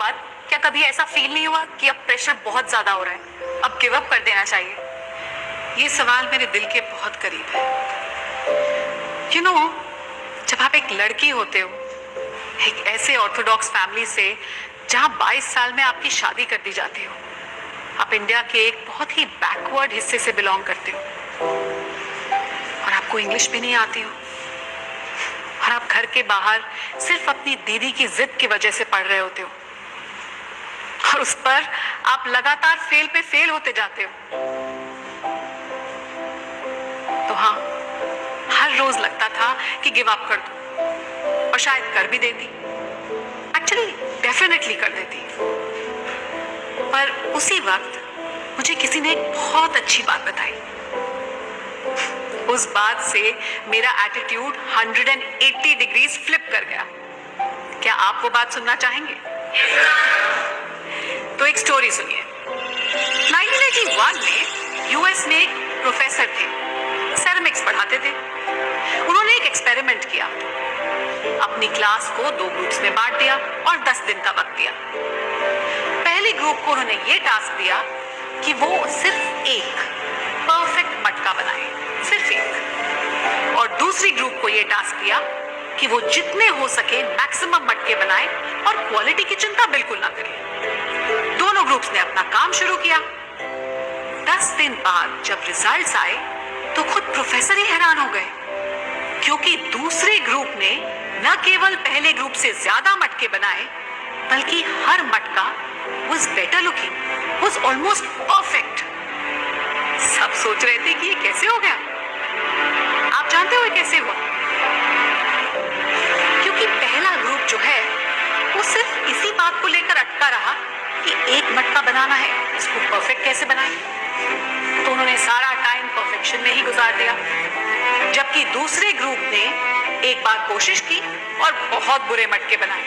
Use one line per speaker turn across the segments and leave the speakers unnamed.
बाद क्या कभी ऐसा फील नहीं हुआ कि अब प्रेशर बहुत ज्यादा हो रहा है, अब गिव अप कर देना चाहिए?
ये सवाल मेरे दिल के बहुत करीब है। जब आप एक लड़की होते हो, एक ऐसे ऑर्थोडॉक्स फैमिली से जहां 22 साल में आपकी शादी कर दी जाती हो, आप इंडिया के एक बहुत ही बैकवर्ड हिस्से से बिलोंग करते हो और आपको इंग्लिश भी नहीं आती हो और आप घर के बाहर सिर्फ अपनी दीदी की जिद की वजह से पढ़ रहे होते हो और उस पर आप लगातार फेल पे फेल होते जाते हो। तो हाँ, हर रोज लगता था कि गिव अप कर दूं और शायद कर भी देती, एक्चुअली डेफिनेटली कर देती। पर उसी वक्त मुझे किसी ने एक बहुत अच्छी बात बताई। उस बात से मेरा एटीट्यूड 180 डिग्रीज फ्लिप कर गया। क्या आप वो बात सुनना चाहेंगे? तो एक स्टोरी सुनिए। 1981 में यूएस में एक प्रोफेसर थे, सेरेमिक्स पढ़ाते थे। उन्होंने एक एक्सपेरिमेंट किया, अपनी क्लास को 2 ग्रुप्स में बांट दिया और 10 दिन का वक्त दिया। पहले ग्रुप को उन्होंने ये टास्क दिया कि वो सिर्फ एक परफेक्ट मटका बनाए, सिर्फ एक। और दूसरी ग्रुप को ये टास्क दिया कि वो जितने हो सके मैक्सिमम मटके बनाए और क्वालिटी की चिंता बिल्कुल ना करें। दोनों ग्रुप्स ने अपना काम शुरू किया। 10 दिन बाद जब रिजल्ट्स आए तो खुद प्रोफेसर ही हैरान हो गए, क्योंकि दूसरे ग्रुप ने न केवल पहले ग्रुप से ज्यादा मटके बनाए, बल्कि हर मटका was better looking, was almost perfect। सब सोच रहे थे कि ये कैसे हो गया। आप जानते हो ये कैसे हुआ? क्योंकि पहला ग्रुप जो है वो सिर्फ इसी बात को लेकर अटका रहा कि एक मटका बनाना है, इसको परफेक्ट कैसे बनाएं। तो उन्होंने सारा टाइम परफेक्शन में ही गुजार दिया, जबकि दूसरे ग्रुप ने एक बार कोशिश की और बहुत बुरे मटके बनाए,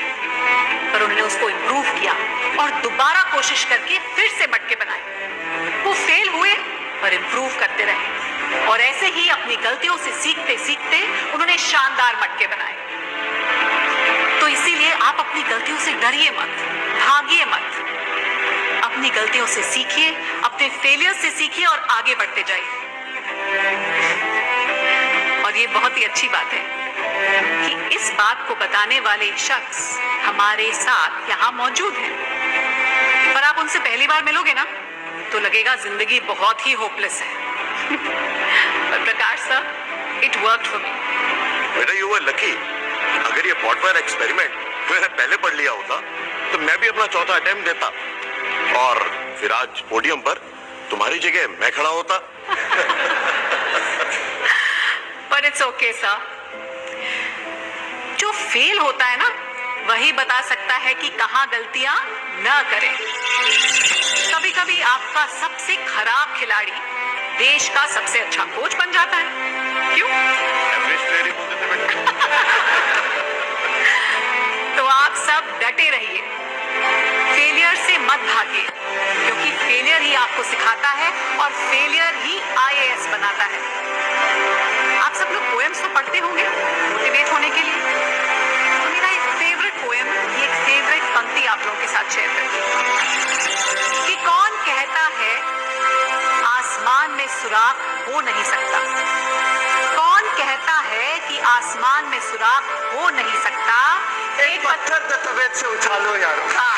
पर उन्होंने उसको इम्प्रूव किया और दोबारा कोशिश करके फिर से मटके बनाए। वो फेल हुए पर इम्प्रूव करते रहे और ऐसे ही अपनी गलतियों से सीखते सीखते उन्होंने शानदार मटके बनाए। तो इसीलिए आप अपनी गलतियों से डरिए मत, भागिए मत। अपनी गलतियों से सीखिए, अपने फेलियर से सीखिए और आगे बढ़ते जाइए। और ये बहुत ही अच्छी बात है कि इस बात को बताने वाले शख्स हमारे साथ यहाँ मौजूद हैं। पर आप उनसे पहली बार मिलोगे ना तो लगेगा जिंदगी बहुत ही होपलेस है। पर Prakash sir, it worked for me.
बेटा यू वर लकी। अगर ये पॉटफायर एक्सपेरिमेंट मैंने पहले पढ़ लिया होता तो मैं भी अपना चौथा अटेम्प्ट देता और फिर आज पोडियम पर तुम्हारी जगह मैं खड़ा होता।
पर इट्स ओके सर। जो फेल होता है ना, वही बता सकता है कि कहां गलतियां न करें। कभी कभी आपका सबसे खराब खिलाड़ी देश का सबसे अच्छा कोच बन जाता है। क्यों? तो आप सब डटे रहिए, फेलियर से मत भागिए, क्योंकि फेलियर ही आपको सिखाता है और फेलियर ही आईएएस बनाता है। आप सब लोग पोएम्स तो पढ़ते होंगे मोटिवेट होने के लिए। तो मेरा एक फेवरेट पोएम, एक फेवरेट पंक्ति आप लोगों के साथ शेयर करती हूँ कि कौन कहता है आसमान में सुराख हो नहीं सकता। कौन कहता है कि आसमान में सुराख हो नहीं सकता।
एक पत्थर तबीयत से उछालो यार।
हाँ,